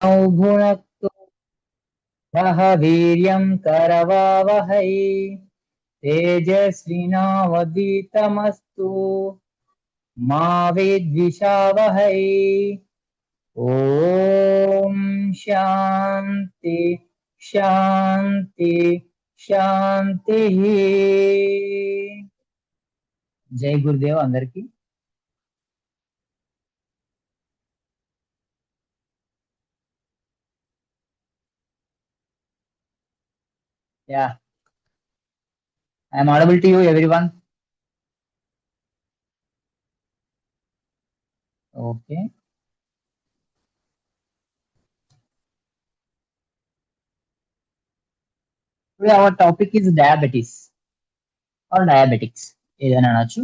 भुनक्तु वह वीर्यं करवावहै तेजस्विनावधीतमस्तु मा विद्विषावहै। ओम शांति शांति शांति। जय गुरुदेव अंदरिकी। Yeah, I am audible to you, everyone. Okay. Today our topic is diabetes or diabetics. ఏదైనా అనొచ్చు.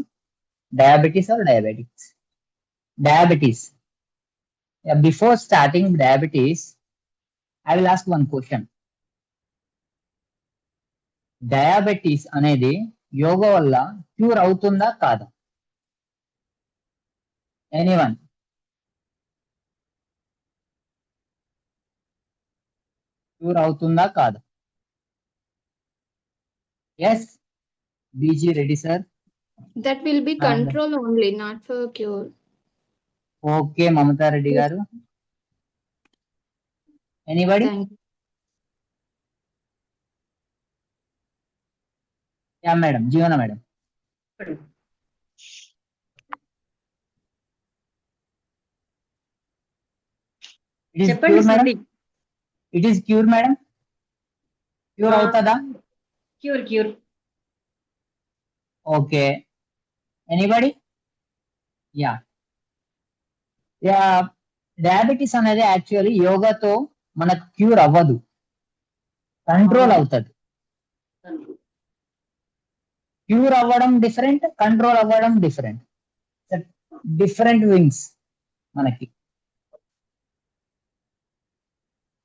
Diabetes or diabetics. Diabetes. Yeah, before starting diabetes, I will ask one question. Diabetes అనేది యోగా వల్ల క్యూర్ అవుతుందా కాదా? ఎనీవన్? క్యూర్ అవుతుందా కాదా? Yes, BG Reddy sir. That will be control only, not for cure. Okay, Mamata Reddy garu. Anybody? Thank you. Yeah madam, Jeevana madam. It is చెప్పండి cure madam. Smriti. It is cure madam. Cure అవుతుందా? Cure cure. Okay, anybody? Yeah yeah diabetes అనేది actually యోగాతో మనకు cure అవ్వదు, control అవుతుంది. Cure అవ్వడం different, control అవ్వడం different. Different wings. మనకి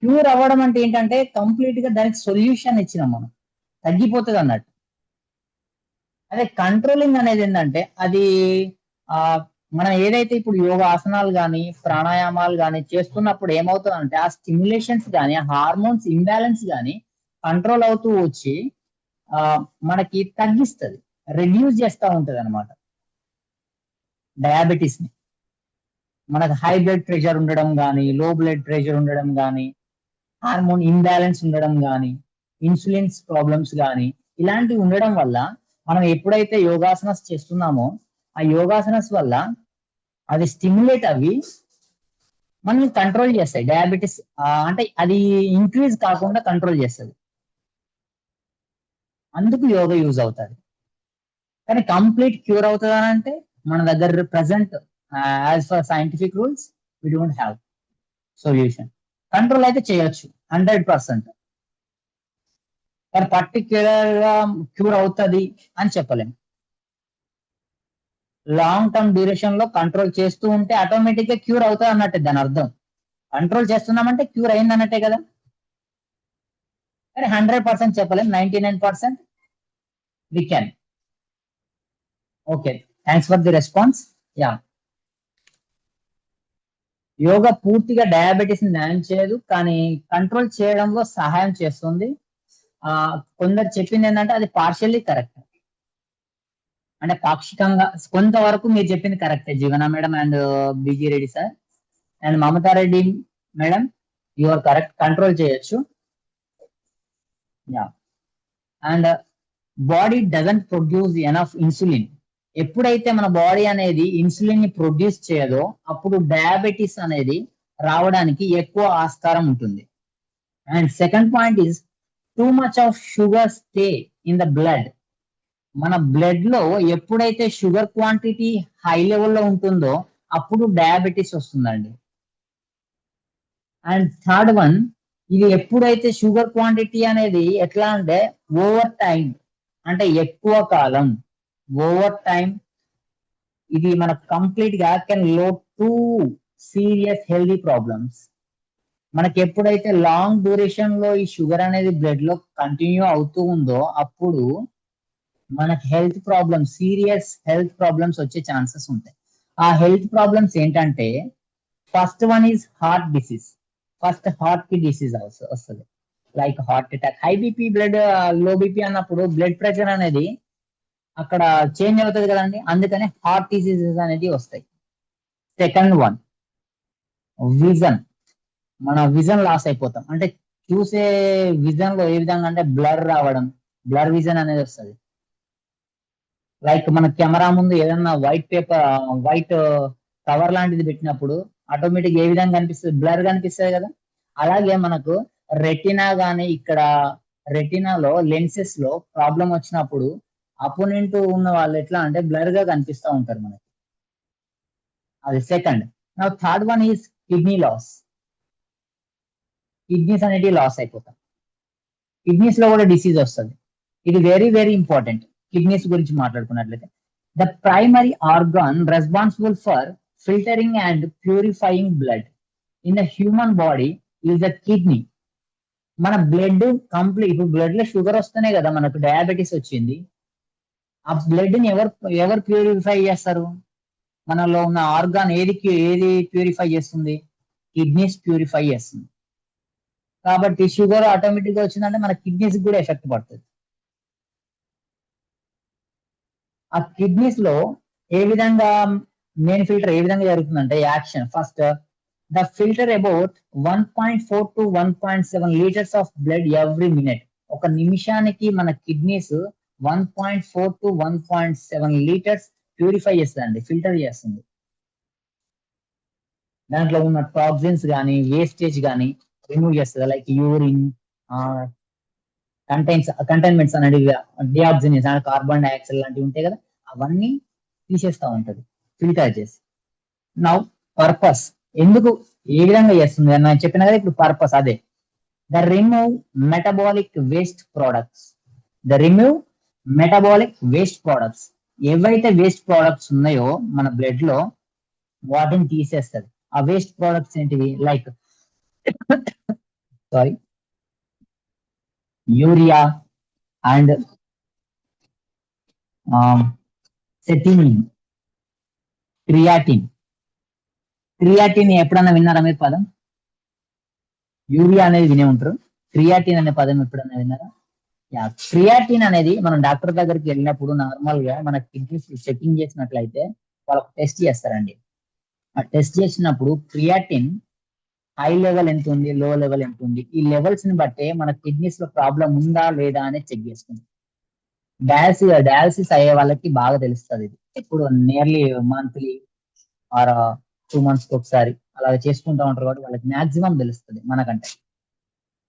క్యూర్ అవ్వడం అంటే ఏంటంటే కంప్లీట్ గా దానికి సొల్యూషన్ ఇచ్చినాం మనం, తగ్గిపోతుంది అన్నట్టు. అదే కంట్రోలింగ్ అనేది ఏంటంటే అది మనం ఏదైతే ఇప్పుడు యోగా ఆసనాలు కానీ ప్రాణాయామాలు కానీ చేస్తున్నప్పుడు ఏమవుతుందంటే ఆ స్టిమ్యులేషన్స్ కానీ ఆ హార్మోన్స్ ఇంబ్యాలెన్స్ కానీ కంట్రోల్ అవుతూ వచ్చి మనకి తగ్గిస్తుంది, రెడ్యూస్ చేస్తూ ఉంటది అనమాట డయాబెటీస్ ని. మనకు హై బ్లడ్ ప్రెషర్ ఉండడం కానీ, లో బ్లడ్ ప్రెషర్ ఉండడం కానీ, హార్మోన్ ఇంబ్యాలెన్స్ ఉండడం కానీ, ఇన్సులిన్స్ ప్రాబ్లమ్స్ కానీ, ఇలాంటివి ఉండడం వల్ల మనం ఎప్పుడైతే యోగాసనాస్ చేస్తున్నామో ఆ యోగాసనాస్ వల్ల అది స్టిమ్యులేట్ అవి మనల్ని కంట్రోల్ చేస్తాయి. డయాబెటీస్ అంటే అది ఇంక్రీజ్ కాకుండా కంట్రోల్ చేస్తుంది. అందుకు యోగా యూజ్ అవుతుంది. కానీ కంప్లీట్ క్యూర్ అవుతుంది అని అంటే మన దగ్గర present as for scientific rules we don't have solution. Control అయితే చేయొచ్చు 100%, కానీ పర్టిక్యులర్ గా క్యూర్ అవుతుంది అని చెప్పలేము. లాంగ్ టర్మ్ డ్యూరేషన్ లో కంట్రోల్ చేస్తూ ఉంటే ఆటోమేటిక్ గా క్యూర్ అవుతుంది అన్నట్టే దాని అర్థం. కంట్రోల్ చేస్తున్నామంటే క్యూర్ అయింది అన్నట్టే కదా. కానీ 100% చెప్పలేం, 99% we can. Okay, thanks for the response. Yeah, యోగా పూర్తిగా డయాబెటీస్ ని నయం చేయదు, కానీ కంట్రోల్ చేయడంలో సహాయం చేస్తుంది. కొందరు చెప్పింది ఏంటంటే అది పార్షియల్లీ కరెక్ట్, అంటే పాక్షికంగా కొంతవరకు మీరు చెప్పింది కరెక్టే Jeevana madam and BG Reddy sir and Mamata Reddy madam, you are correct. Control చేయొచ్చు. Yeah, and body doesn't produce enough insulin. ఎప్పుడైతే మన బాడీ అనేది ఇన్సులిన్ ని ప్రొడ్యూస్ చేయదో అప్పుడు డయాబెటీస్ అనేది రావడానికి ఎక్కువ ఆస్కారం ఉంటుంది. And second point is too much of sugar stay in the blood. మన బ్లడ్ లో ఎప్పుడైతే షుగర్ క్వాంటిటీ హై లెవెల్లో ఉంటుందో అప్పుడు డయాబెటీస్ వస్తుందండి. అండ్ థర్డ్ వన్, ఇది ఎప్పుడైతే షుగర్ క్వాంటిటీ అనేది ఎట్లా అంటే ఓవర్ టైం, అంటే ఎక్కువ కాలం ఓవర్ టైం ఇది మనకు కంప్లీట్ గా can load to serious healthy problems. మనకి ఎప్పుడైతే లాంగ్ డ్యూరేషన్ లో ఈ షుగర్ అనేది బ్లడ్ లో కంటిన్యూ అవుతూ ఉందో అప్పుడు మనకి health problems, serious health problems వచ్చే ఛాన్సెస్ ఉంటాయి. ఆ హెల్త్ ప్రాబ్లమ్స్ ఏంటంటే first one is heart disease. First heart కి డిసీజ్ వస్తుంది, like heart attack. High BP, blood low BP అన్నప్పుడు బ్లడ్ ప్రెషర్ అనేది అక్కడ చేంజ్ అవుతుంది కదండి, అందుకని హార్ట్ డిసీజెస్ అనేది వస్తాయి. Second one, vision. మన విజన్ లాస్ అయిపోతాం, అంటే చూసే విజన్ లో ఏ విధంగా అంటే బ్లర్ రావడం, బ్లర్ విజన్ అనేది వస్తుంది. లైక్ మన కెమెరా ముందు ఏదన్నా వైట్ కవర్ లాంటిది పెట్టినప్పుడు ఆటోమేటిక్ ఏ విధంగా కనిపిస్తుంది, బ్లర్ కనిపిస్తుంది కదా. అలాగే మనకు రెటినా గానీ, ఇక్కడ రెటినాలో లెన్సెస్ లో ప్రాబ్లం వచ్చినప్పుడు అపోనెంట్ ఉన్న వాళ్ళు ఎట్లా అంటే బ్లర్ గా కనిపిస్తూ ఉంటారు మనకి. అది సెకండ్. నా third one is kidney loss. Kidneys అనేది లాస్ అయిపోతాం, కిడ్నీస్ లో కూడా డిసీజ్ వస్తుంది. ఇది వెరీ వెరీ ఇంపార్టెంట్ కిడ్నీస్ గురించి మాట్లాడుకున్నట్లయితే. The primary organ responsible for filtering and purifying blood in the human body is the kidney. మన బ్లడ్ కంప్లీట్, ఇప్పుడు బ్లడ్ లో షుగర్ వస్తేనే కదా మనకు డయాబెటీస్ వచ్చింది. ఆ బ్లడ్ ని ఎవరు ప్యూరిఫై చేస్తారు? మనలో ఉన్న ఆర్గాన్ ఏది ప్యూరిఫై చేస్తుంది? కిడ్నీస్ ప్యూరిఫై చేస్తుంది. కాబట్టి షుగర్ ఆటోమేటిక్ గా వచ్చిందంటే మన కిడ్నీస్ కూడా ఎఫెక్ట్ పడుతుంది. ఆ కిడ్నీస్ లో ఏ విధంగా మెయిన్ ఫిల్టర్ ఏ విధంగా జరుగుతుందంటే action. First, the filter about 1.4 to 1.7 litres of blood every minute. ఒక నిమిషానికి మన కిడ్నీస్ 1.4 to 1.7 లీటర్స్ ప్యూరిఫై చేస్తుందండి, ఫిల్టర్ చేస్తుంది. దాంట్లో ఉన్న టాక్సిన్స్ కానీ వేస్టేజ్ కానీ రిమూవ్ చేస్తుంది. లైక్ యూరిన్ కంటైన్మెంట్స్ అనేది, డిఆక్సిజన్స్, కార్బన్ డైఆక్సైడ్ లాంటివి ఉంటాయి కదా, అవన్నీ తీసేస్తూ ఉంటది ఫిల్టర్ చేసి. నౌ పర్పస్, ఎందుకు ఏ విధంగా చేస్తుంది అని నేను చెప్పిన కదా, ఇప్పుడు పర్పస్ అదే. The remove metabolic waste products. ఏవైతే వేస్ట్ ప్రోడక్ట్స్ ఉన్నాయో మన బ్లడ్ లో వాటిని తీసేస్తుంది. ఆ వేస్ట్ ప్రోడక్ట్స్ ఏంటివి? లైక్ యూరియా అండ్ సెటినిన్, క్రియాటిన్ ఎప్పుడన్నా విన్నారా మీరు పదం? యూరియా అనేది వినే ఉంటారు, క్రియాటిన్ అనే పదం ఎప్పుడన్నా విన్నారా? క్రియాటిన్ అనేది మనం డాక్టర్ దగ్గరికి వెళ్ళినప్పుడు నార్మల్ గా మన కిడ్నీస్ చెకింగ్ చేసినట్లయితే వాళ్ళకి టెస్ట్ చేస్తారండి. ఆ టెస్ట్ చేసినప్పుడు క్రియాటిన్ హై లెవెల్ ఎంత ఉంది, లో లెవెల్ ఎంత ఉంది, ఈ లెవెల్స్ ని బట్టే మన కిడ్నీస్ లో ప్రాబ్లం ఉందా లేదా అని చెక్ చేసుకుంది. డయాలసిస్ అయ్యే వాళ్ళకి బాగా తెలుస్తుంది ఇది. ఇప్పుడు నియర్లీ మంత్లీ ఆర్ 2 months ఒకసారి అలా చేసుకుంటా ఉంటారు కాబట్టి వాళ్ళకి మాక్సిమం తెలుస్తుంది మనకంటే.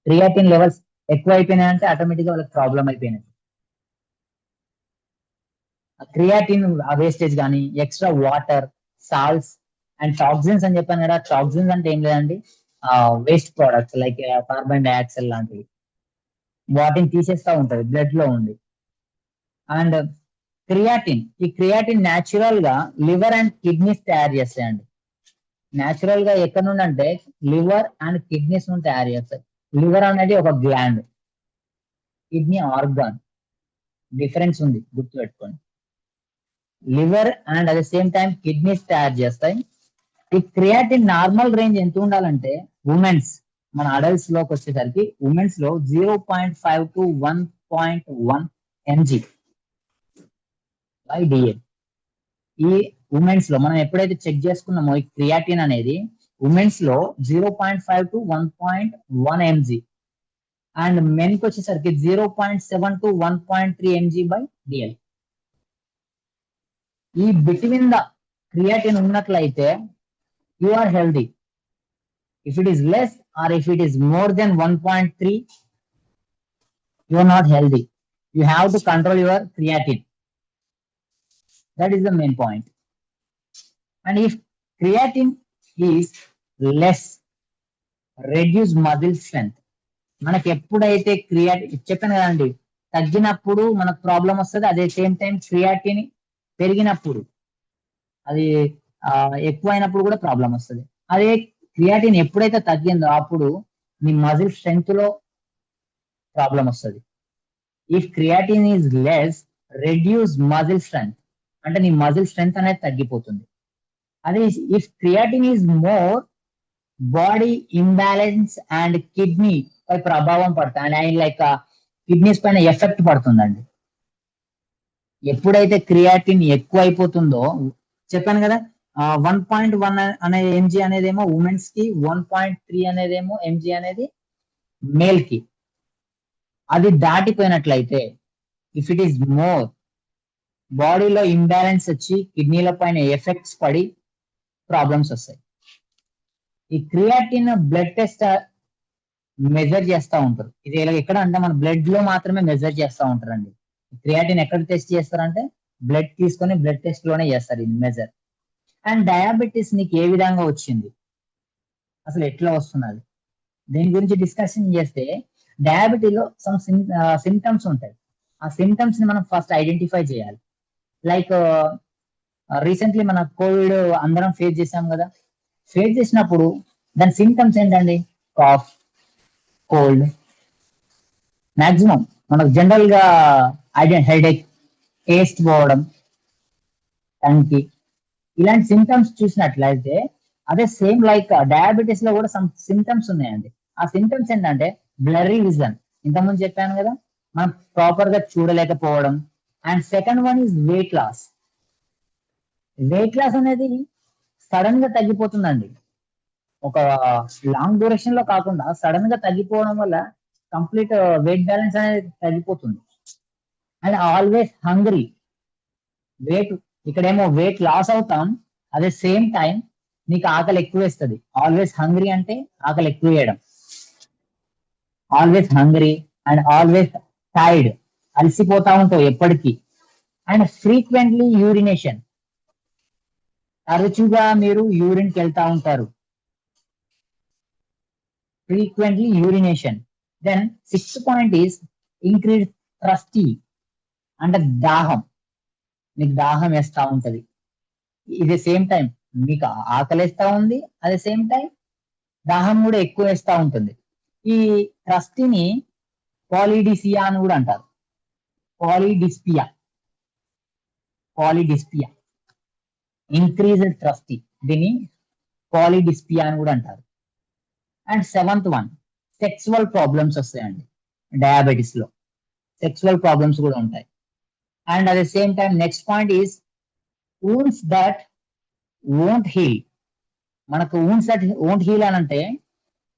క్రియాటిన్ లెవెల్స్ ఎక్కువ అయిపోయినాయి అంటే ఆటోమేటిక్ గా వాళ్ళకి ప్రాబ్లం అయిపోయినాయి. క్రియాటిన్ ఆ వేస్టేజ్ కానీ, extra water, salts and toxins అని చెప్పాను కదా. టాక్సిన్స్ అంటే ఏం లేదండి, waste products like carbon dioxide లాంటివి, వాటిని తీసేస్తా ఉంటది బ్లడ్ లో ఉండి. అండ్ ఈ క్రియాటిన్ న్యాచురల్ గా లివర్ అండ్ కిడ్నీస్ తయారు చేస్తాయండి. న్యాచురల్ గా ఎక్కడ నుండి అంటే లివర్ అండ్ కిడ్నీస్ నుండి తయారు చేస్తాయి. లివర్ అనేది ఒక గ్లాండ్, కిడ్నీ ఆర్గాన్, డిఫరెన్స్ ఉంది గుర్తుపెట్టుకోండి. Liver and at the same time kidneys తయారు చేస్తాయి. ఈ క్రియాటిన్ నార్మల్ రేంజ్ ఎంత ఉండాలంటే ఉమెన్స్, మన అడల్ట్స్ లోకి వచ్చేసరికి ఉమెన్స్ లో 0.5 to 1.1 mg బై డిఎల్. ఈ ఉమెన్స్ లో మనం ఎప్పుడైతే చెక్ చేసుకున్నామో ఈ క్రియాటిన్ అనేది ఉమెన్స్ లో 0.5 to 1.1 mg అండ్ మెన్ కి వచ్చేసరికి 0.7 to 1.3 mg బై డిఎల్. ఈ బిట్వీన్ ద క్రియాటిన్ ఉన్నట్లయితే you are healthy. If it is less or if it is more than 1.3, you are not healthy. You have to control your creatine. That is the main point. And if creatine is less, reduce muscle strength. మనకి ఎప్పుడైతే చెప్పాను కదండి, తగ్గినప్పుడు మనకు problem వస్తుంది. అదే same time creatine పెరిగినప్పుడు, అది ఎక్కువ అయినప్పుడు కూడా ప్రాబ్లం వస్తుంది. అదే క్రియాటిన్ ఎప్పుడైతే తగ్గిందో అప్పుడు నీ మజిల్ స్ట్రెంగ్త్ లో ప్రాబ్లం వస్తుంది. If creatine is less, reduce muscle strength, అంటే నీ మజిల్ స్ట్రెంగ్త్ అనేది తగ్గిపోతుంది. అదే if creatine is more, body imbalance and kidney పై ప్రభావం పడుతుంది అండ్ లైక్ కిడ్నీస్ పైన ఎఫెక్ట్ పడుతుందండి. ఎప్పుడైతే క్రియాటిన్ ఎక్కువ అయిపోతుందో చెప్పాను కదా, 1.1 అనే ఎంజీ అనేదేమో ఉమెన్స్ కి, 1.3 అనేదేమో ఎంజీ అనేది మేల్ కి. అది దాటిపోయినట్లయితే ఇఫ్ ఇట్ ఈస్ మోర్, బాడీలో ఇంబ్యాలెన్స్ వచ్చి కిడ్నీల పైన ఎఫెక్ట్స్ పడి ప్రాబ్లమ్స్ వస్తాయి. ఈ క్రియాటిన్ బ్లడ్ టెస్ట్ మెజర్ చేస్తూ ఉంటారు. ఇది ఎక్కడ అంటే మన బ్లడ్ లో మాత్రమే మెజర్ చేస్తూ ఉంటారండి. క్రియాటిన్ ఎక్కడ టెస్ట్ చేస్తారంటే బ్లడ్ తీసుకొని బ్లడ్ టెస్ట్ లోనే చేస్తారు ఇది మెజర్. అండ్ డయాబెటీస్ నీకు ఏ విధంగా వచ్చింది, అసలు ఎట్లా వస్తున్నది, దీని గురించి డిస్కషన్ చేస్తే డయాబెటీలో సమ్ సిమ్టమ్స్ ఉంటాయి. ఆ సిమ్టమ్స్ ని మనం ఫస్ట్ ఐడెంటిఫై చేయాలి. లైక్ రీసెంట్లీ మన కోవిడ్ అందరం ఫేస్ చేసాం కదా. ఫేస్ చేసినప్పుడు దాని సిమ్టమ్స్ ఏంటండి? కాఫ్, కోల్డ్, మాక్సిమం మనకు జనరల్ గా హెడేక్, టేస్ట్ పోవడం, టంకి, ఇలాంటి సిమ్టమ్స్ చూసినట్లయితే అదే సేమ్ లైక్ డయాబెటీస్ లో కూడా సమ్ సిమ్టమ్స్ ఉన్నాయండి. ఆ సిమ్టమ్స్ ఏంటంటే బ్లర్రీ విజన్, ఇంతకుముందు చెప్పాను కదా, మనం ప్రాపర్ గా చూడలేకపోవడం. And second one is weight loss. Weight loss అనేది సడన్ గా తగ్గిపోతుందండి. ఒక లాంగ్ డ్యూరేషన్ లో కాకుండా సడన్ గా తగ్గిపోవడం వల్ల కంప్లీట్ వెయిట్ బ్యాలెన్స్ అనేది తగ్గిపోతుంది. And always hungry. వెయిట్ ఇక్కడేమో వెయిట్ లాస్ అవుతాం, అదే సేమ్ టైం నీకు ఆకలి ఎక్కువ వేస్తుంది. ఆల్వేస్ హంగ్రీ అంటే ఆకలి ఎక్కువ వేయడం. Always hungry and always tired, అలసిపోతా ఉంటావు ఎప్పటికీ. అండ్ ఫ్రీక్వెంట్లీ యూరినేషన్, తరచుగా మీరు యూరిన్ కి వెళ్తా ఉంటారు. Frequently urination. Then sixth point is increase thirsty, అంటే దాహం, మీకు దాహం వేస్తా ఉంటది. ఇది సేమ్ టైం మీకు ఆకలిస్తా ఉంది, అదే సేమ్ టైం దాహం కూడా ఎక్కువ వేస్తా ఉంటుంది. ఈ థ్రస్టీని పాలిడిసియా అని కూడా అంటారు. పాలిడిస్పియా, పాలిడిస్పియా, ఇంక్రీజ్డ్ థ్రస్టీ, దీన్ని పాలిడిస్పియా అని కూడా అంటారు. And seventh one, sexual problems వస్తాయండి డయాబెటీస్ లో. సెక్సువల్ ప్రాబ్లమ్స్ కూడా ఉంటాయి. And at the same time next point is wounds that won't heal. మనకు wounds that won't heal అని అంటే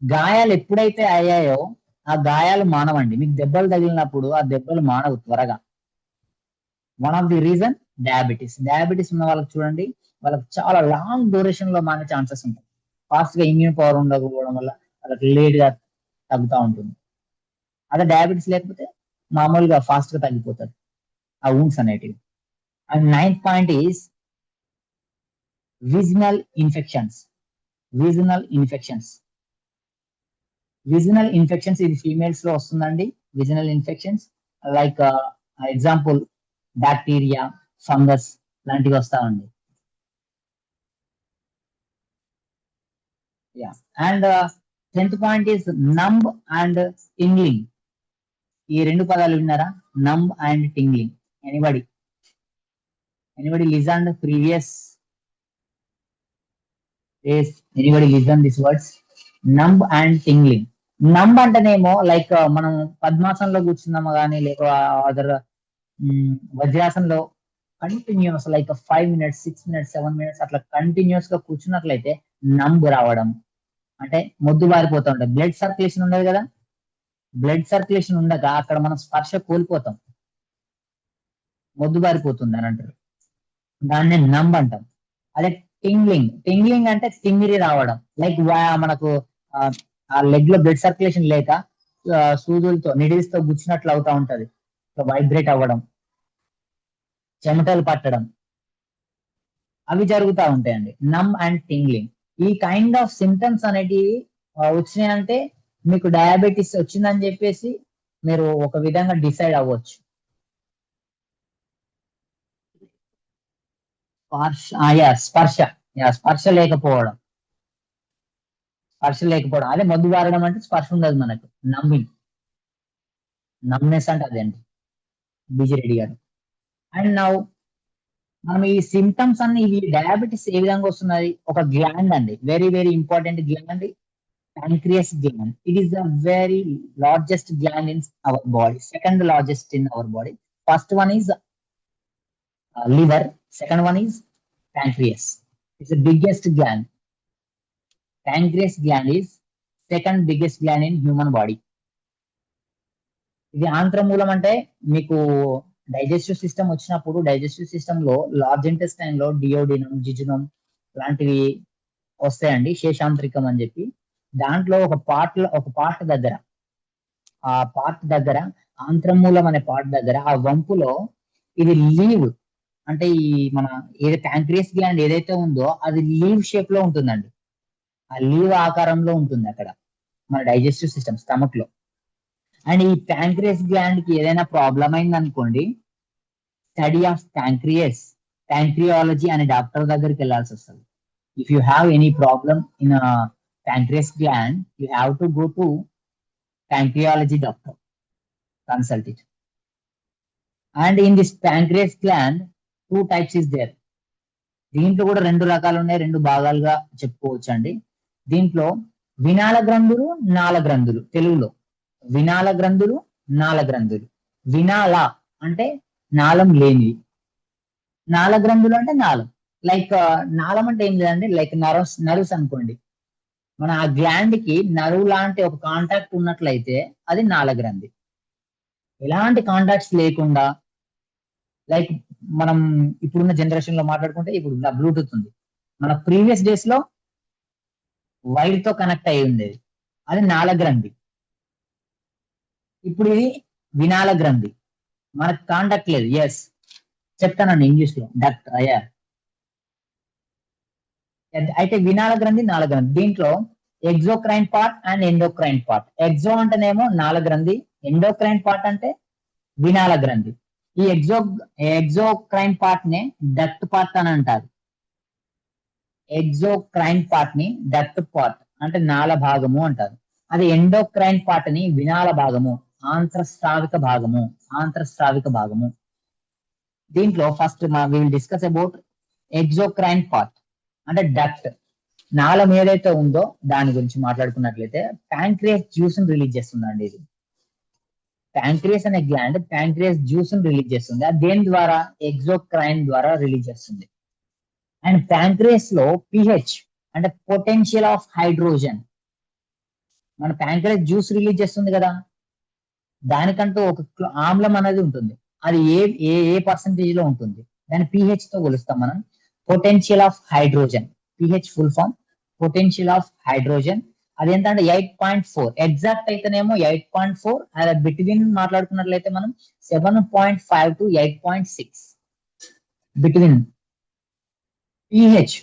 గాయాలు ఎప్పుడైతే అయ్యాయో ఆ గాయాలు మానవండి. మీకు దెబ్బలు తగిలినప్పుడు ఆ దెబ్బలు మానవు త్వరగా. One of the reason diabetes. Diabetes ఉన్న వాళ్ళకి చూడండి, వాళ్ళకి చాలా లాంగ్ డ్యూరేషన్ లో మానే ఛాన్సెస్ ఉంటాయి. ఫాస్ట్ గా ఇమ్యూన్ పవర్ ఉండకపోవడం వల్ల వాళ్ళకి లేట్ గా తగ్గుతూ ఉంటుంది. అదే డయాబెటీస్ లేకపోతే మామూలుగా ఫాస్ట్ గా తగ్గిపోతుంది ఆ wounds అనేటివి. And ninth point is vaginal infections. Vaginal infections, vaginal infections ఇది ఫీమేల్స్ లో వస్తుందండి. Vaginal infections like example bacteria, fungus లాంటివి వస్తామండి. Yeah. And 10th point is numb and tingling. ఈ రెండు పదాలు విన్నారా? Numb and tingling. Anybody listen previous days? Anybody listen this words? Numb and tingling. Numb అంటేనేమో లైక్ మనం పద్మాసనంలో కూర్చున్నాము కానీ లేక అదర్ వజ్రాసనంలో continues like 5 minutes, 6 minutes, 7 minutes అట్లా కంటిన్యూస్ గా కూర్చున్నట్లయితే నంబ్ రావడం, అంటే మొద్దు బారిపోతూ ఉంటాయి. బ్లడ్ సర్క్యులేషన్ ఉండదు కదా, బ్లడ్ సర్క్యులేషన్ ఉండక అక్కడ మనం స్పర్శ కోల్పోతాం, మొద్దు బారిపోతుంది అని అంటారు. దాన్ని నంబ్ అంటాం. అదే టింగ్లింగ్. టింగ్లింగ్ అంటే తిమ్మిరి రావడం, లైక్ మనకు ఆ లెగ్ లో బ్లడ్ సర్క్యులేషన్ లేక సూదులతో నిడిల్స్ తో గుచ్చినట్లు అవుతా ఉంటది, వైబ్రేట్ అవ్వడం, చెమటలు పట్టడం, అవి జరుగుతూ ఉంటాయండి. నమ్ అండ్ టింగ్లింగ్. ఈ కైండ్ ఆఫ్ సిమ్టమ్స్ అనేటివి వచ్చినాయంటే మీకు డయాబెటీస్ వచ్చిందని చెప్పేసి మీరు ఒక విధంగా డిసైడ్ అవ్వచ్చు. స్పర్శ లేకపోవడం, అదే మొద్దు బారడం అంటే స్పర్శ ఉండదు మనకు, నమ్మింగ్, నమ్నెస్ అంటే అదే అండి. బీజీ రెడ్డి గారు. అండ్ నౌ మనం ఈ సిమ్టమ్స్ అన్ని ఈ డయాబెటీస్ ఏ విధంగా వస్తున్నది, ఒక గ్లాండ్ అండి, very very important gland, pancreas gland. It is the very largest gland in our body, second largest in our body. First one is liver, second one is pancreas. It's the biggest gland. Pancreas gland is second biggest gland in human body. ఇది ఆంత్రమూలం అంటే మీకు digestive system వచ్చినప్పుడు digestive system లో large intestine లో duodenum, జిజునం లాంటివి వస్తాయండి, శేషాంత్రికం అని చెప్పి. దాంట్లో ఒక పార్ట్ దగ్గర, ఆ పార్ట్ దగ్గర ఆంత్రమూలం అనే పార్ట్ దగ్గర ఆ వంపులో ఇది లీవ్, అంటే ఈ మన ఏదైతే ప్యాంక్రియస్ గ్లాండ్ ఏదైతే ఉందో అది లీవ్ షేప్ లో ఉంటుందండి, ఆ లీవ్ ఆకారంలో ఉంటుంది అక్కడ మన డైజెస్టివ్ సిస్టమ్ స్టమక్ లో. అండ్ ఈ ప్యాంక్రియస్ గ్లాండ్ కి ఏదైనా ప్రాబ్లం అయింది అనుకోండి, స్టడీ ఆఫ్ ప్యాంక్రియాలజీ అనే డాక్టర్ దగ్గరికి వెళ్ళాల్సి వస్తుంది. If you have any problem in pancreas gland, you have to go to pancreology doctor, consult it. And in this pancreas gland, 2 types is there. దీంట్లో కూడా 2 రకాలు ఉన్నాయి, 2 భాగాలుగా చెప్పుకోవచ్చు అండి. దీంట్లో వినాళ గ్రంథులు, నాళ గ్రంథులు. తెలుగులో వినాళ గ్రంథులు, నాళ గ్రంథులు. వినాళ అంటే నాళం లేనివి, నాళ గ్రంథులు అంటే నాళం. లైక్ నాళం అంటే ఏం లేదండి, లైక్ నర్వ్స్ అనుకోండి. మన ఆ గ్లాండ్ కి నరువు లాంటి ఒక కాంటాక్ట్ ఉన్నట్లయితే అది నాళగ్రంథి. ఎలాంటి కాంటాక్ట్స్ లేకుండా, లైక్ మనం ఇప్పుడున్న జనరేషన్ లో మాట్లాడుకుంటే ఇప్పుడు బ్లూటూత్ ఉంది, మన ప్రీవియస్ డేస్ లో వైర్ తో కనెక్ట్ అయి ఉండేది, అది నాళగ్రంథి. ఇప్పుడు ఇది వినాళ గ్రంథి, మనకు కాంటాక్ట్ లేదు. ఎస్ చెప్తానండి ఇంగ్లీష్ లో, డాక్టర్ అయ్యా. అయితే వినాళ గ్రంథి, నాళ గ్రంథి, దీంట్లో exocrine part and endocrine part. Exo అంటేనేమో నాళ గ్రంథి, ఎండోక్రైన్ పార్ట్ అంటే వినాళ గ్రంథి. ఈ ఎగ్జోక్రైన్ పార్ట్ ని డక్ట్ పార్ట్ అని అంటారు. ఎగ్జోక్రైన్ పార్ట్ ని డక్ట్ పార్ట్ అంటే నాళ భాగము అంటారు. అది ఎండోక్రైన్ పార్ట్ ని వినాళ భాగము, ఆంత్రస్రావిక భాగము. దీంట్లో first we will discuss about exocrine part అంటే డక్ట్, నాళం ఏదైతే ఉందో దాని గురించి మాట్లాడుకున్నట్లయితే ప్యాంక్రియాస్ జ్యూస్ ని రిలీజ్ చేస్తుందండి. ఇది ప్యాంక్రియాస్ అనే గ్లాండ్ ప్యాంక్రియాస్ జ్యూస్ ని రిలీజ్ చేస్తుంది. అది దేని ద్వారా? ఎగ్జోక్రైన్ ద్వారా రిలీజ్ చేస్తుంది. అండ్ ప్యాంక్రియాస్ లో పిహెచ్ అంటే పొటెన్షియల్ ఆఫ్ హైడ్రోజన్, మన ప్యాంక్రియాస్ జ్యూస్ రిలీజ్ చేస్తుంది కదా, దానికంటూ ఒక ఆమ్లం అనేది ఉంటుంది. అది ఏ ఏ ఏ పర్సంటేజ్ లో ఉంటుంది, దాన్ని పిహెచ్ తో కొలుస్తాం మనం. Potential of hydrogen, pH full form potential of hydrogen. అదేంటంటే 8.4, ఎగ్జాక్ట్ అయితేనేమో 8.4, అదే బిట్వీన్ మాట్లాడుకున్నట్లయితే మనం 7.5 to 8.6 బిట్వీన్. పిహెచ్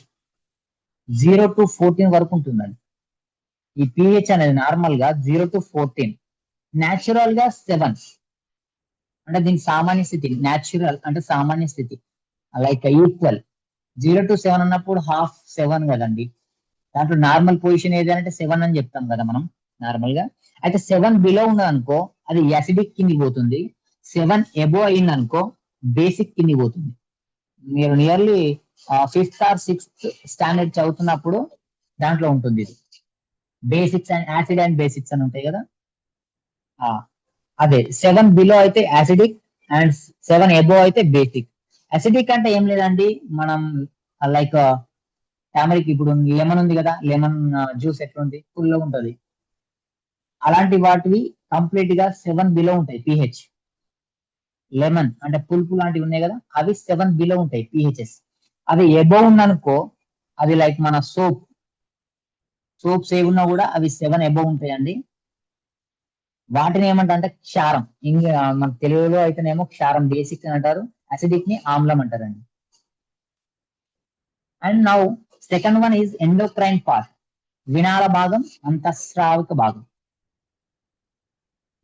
0 to 14 వరకు ఉంటుందండి. ఈ పిహెచ్ అనేది నార్మల్ గా 0 to 14, న్యాచురల్ గా 7 అంటే దీని సామాన్య స్థితి. న్యాచురల్ అంటే సామాన్య స్థితి, లైక్ ఈక్వల్. 0 to 7 అన్నప్పుడు హాఫ్ 7 కదండి. దాంట్లో నార్మల్ పొజిషన్ ఏదంటే 7 అని చెప్తాం కదా మనం నార్మల్ గా. అయితే 7 బిలో ఉన్నది అనుకో అది యాసిడిక్ కింది పోతుంది, 7 ఎబో అయింది అనుకో బేసిక్ కింది పోతుంది. మీరు nearly 5th or 6th standard చదువుతున్నప్పుడు దాంట్లో ఉంటుంది ఇది. Basics and acid and basics అని ఉంటాయి కదా, అదే 7 బిలో అయితే యాసిడిక్ అండ్ 7 ఎబో అయితే బేసిక్. అసిడిక్ అంటే ఏం లేదండి, మనం లైక్ టామరిక్, ఇప్పుడు లెమన్ ఉంది కదా, లెమన్ జ్యూస్ ఎట్లుంది, ఫుల్ ఉంటది. అలాంటి వాటివి కంప్లీట్ గా 7 బిలో ఉంటాయి పిహెచ్. లెమన్ అంటే పులుపు లాంటివి ఉన్నాయి కదా, అవి 7 బిలో ఉంటాయి పిహెచ్ఎస్. అది ఎబో ఉందనుకో అది లైక్ మన సోప్స్ ఏమున్నా కూడా అవి 7 ఎబో ఉంటాయండి. వాటిని ఏమంటారంటే క్షారం, మన తెలుగులో అయితేనేమో క్షారం బేసిక్ అని అంటారు, అసిడిక్ ని ఆమ్లం అంటారండి. And now second one is endocrine part, వినాళ భాగం, అంతఃస్రావిక భాగం.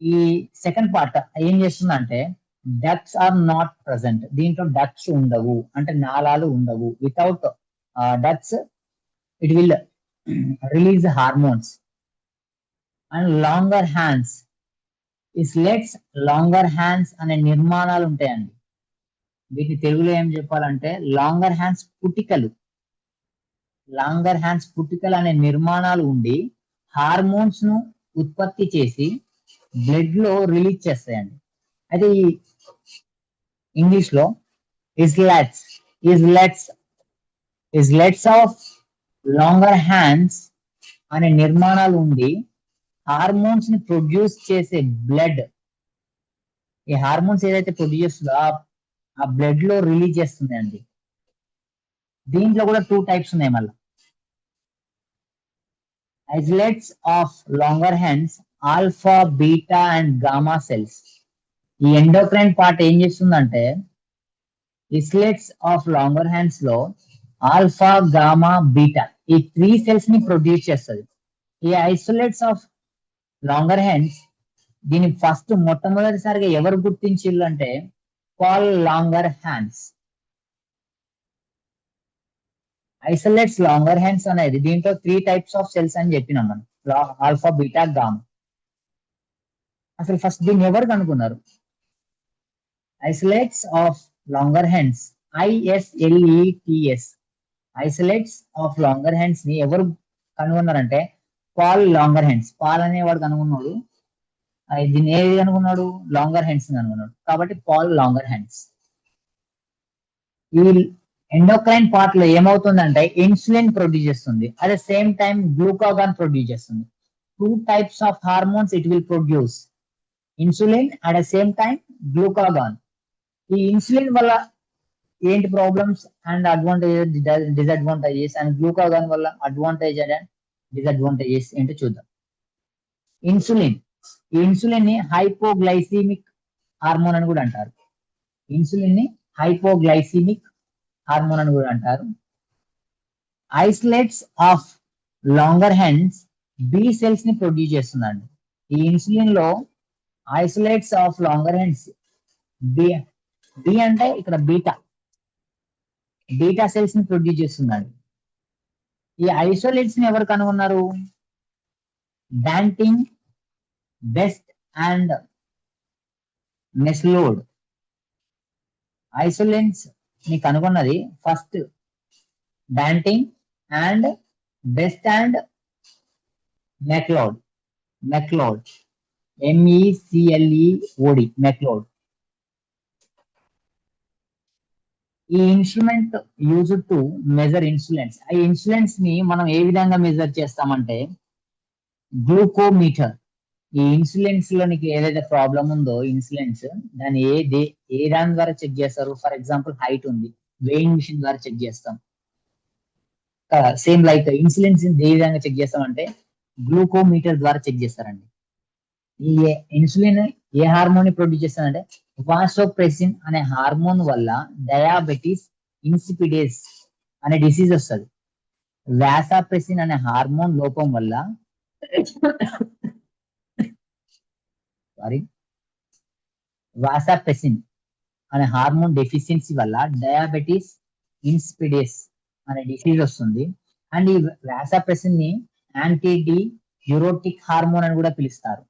ఈ సెకండ్ పార్ట్ ఏం చేస్తుందంటే డక్ట్స్ ఆర్ నాట్ ప్రెసెంట్, దీంట్లో డక్ట్స్ ఉండవు అంటే నాళాలు ఉండవు. Without ducts it will release hormones. And Langerhans, islets Langerhans అనే నిర్మాణాలు ఉంటాయండి. వీటిని తెలుగులో ఏం చెప్పాలంటే లాంగర్ హ్యాండ్స్ పుటికలు. లాంగర్ హ్యాండ్స్ పుటికలు అనే నిర్మాణాలు ఉండి హార్మోన్స్ ను ఉత్పత్తి చేసి బ్లడ్ లో రిలీజ్ చేస్తాయండి. అయితే ఈ ఇంగ్లీష్ లో ఇస్లెట్స్ ఇస్లెట్స్ ఇస్లెట్స్ ఆఫ్ లాంగర్ హ్యాండ్స్ అనే నిర్మాణాలు ఉండి హార్మోన్స్ ని ప్రొడ్యూస్ చేసే బ్లడ్, ఈ హార్మోన్స్ ఏదైతే ప్రొడ్యూస్ చేస్తుందో ఆ బ్లడ్ లో రిలీజ్ చేస్తుంది అండి. దీంట్లో కూడా 2 టైప్స్ ఉన్నాయి మళ్ళీ. Isolates of Langerhans alpha, beta and gamma cells. ఈ ఎండోక్రైన్ పార్ట్ ఏం చేస్తుందంటే ఐసోలేట్స్ ఆఫ్ లాంగర్ హ్యాండ్స్ లో ఆల్ఫా, గామా, బీటా ఈ 3 సెల్స్ ని ప్రొడ్యూస్ చేస్తుంది. ఈ ఐసోలేట్స్ ఆఫ్ లాంగర్ హ్యాండ్స్ దీని ఫస్ట్ మొట్టమొదటిసారిగా ఎవరు గుర్తించిల్లు అంటే Paul Langerhans. Isolates Langerhans అనేది దీంట్లో 3 టైప్స్ ఆఫ్ సెల్స్ అని చెప్పినాం మనం, ఆల్ఫా, బీటా, గామా. అసలు ఫస్ట్ దీన్ని ఎవరు కనుక్కున్నారు? Isolates of longer hands, ISLETS, isolates of longer hands ని ఎవరు కనుగొన్నారంటే పాల్ లాంగర్ హ్యాండ్స్. పాల్ అనేవాడు కనుగొన్నాడు. దీన్ని ఏది కనుగొన్నాడు? లాంగర్ హ్యాండ్స్ కనుగొన్నాడు. కాబట్టి పాల్ లాంగర్ హ్యాండ్స్. ఈ ఎండోక్రైన్ పార్ట్ లో ఏమవుతుందంటే ఇన్సులిన్ ప్రొడ్యూస్ చేస్తుంది, at the same time glucagon produce చేస్తుంది. 2 types of hormones it will produce, insulin at the same time glucagon. ఈ ఇన్సులిన్ వల్ల ఏంటి problems and advantages, disadvantages, and glucagon వల్ల advantage and disadvantages ఏంటో చూద్దాం. ఇన్సులిన్, ఈ insulin ని హైపోగ్లైసిమిక్ హార్మోన్ అని కూడా అంటారు. ఇన్సులిన్ ని హైపోగ్లైసిమిక్ హార్మోన్ అని కూడా అంటారు. Isolates of Langerhans B cells ని ప్రొడ్యూస్ చేస్తుందండి. ఈ ఇన్సులిన్ లో isolates of Langerhans B అంటే ఇక్కడ బీటా సెల్స్ ని ప్రొడ్యూస్ చేస్తుందండి. ఈ ఐసోలేట్స్ ని ఎవరు కనుగొన్నారు? Banting, Best and Macleod. Isolates ని కనుగొన్నది first Banting and Best and Macleod. MECLEOD, Macleod. ఈ instrument use to measure insulins. ఆ ఇన్సులిన్స్ ని మనం ఏ విధంగా మెజర్ చేస్తామంటే గ్లూకోమీటర్. ఈ ఇన్సులిన్స్ లో నీకు ఏదైతే ప్రాబ్లం ఉందో ఇన్సులిన్స్, దాన్ని ఏ దాని ద్వారా చెక్ చేస్తారు? ఫర్ ఎగ్జాంపుల్ హైట్ ఉంది, వెయింగ్ మిషన్ ద్వారా చెక్ చేస్తాం. సేమ్ లైక్ ఇన్సులిన్స్ ఏ విధంగా చెక్ చేస్తామంటే గ్లూకోమీటర్ ద్వారా చెక్ చేస్తారండి. ఈ ఇన్సులిన్ ఏ హార్మోన్ ని ప్రొడ్యూస్ చేస్తారంటే వాసోప్రెసిన్ అనే హార్మోన్ వల్ల డయాబెటిస్ ఇన్సిపిడేస్ అనే డిసీజ్ వస్తుంది. వాసోప్రెసిన్ అనే హార్మోన్ లోపం వల్ల వాసోప్రెసిన్ అనే హార్మోన్ డెఫిషియన్సీ వల్ల డయాబెటిస్ ఇన్సిపిడేస్ అనే డిసీజ్ వస్తుంది. అండ్ ఈ వాసోప్రెసిన్ ని యాంటీ డ్యూరోటిక్ హార్మోన్ అని కూడా పిలుస్తారు.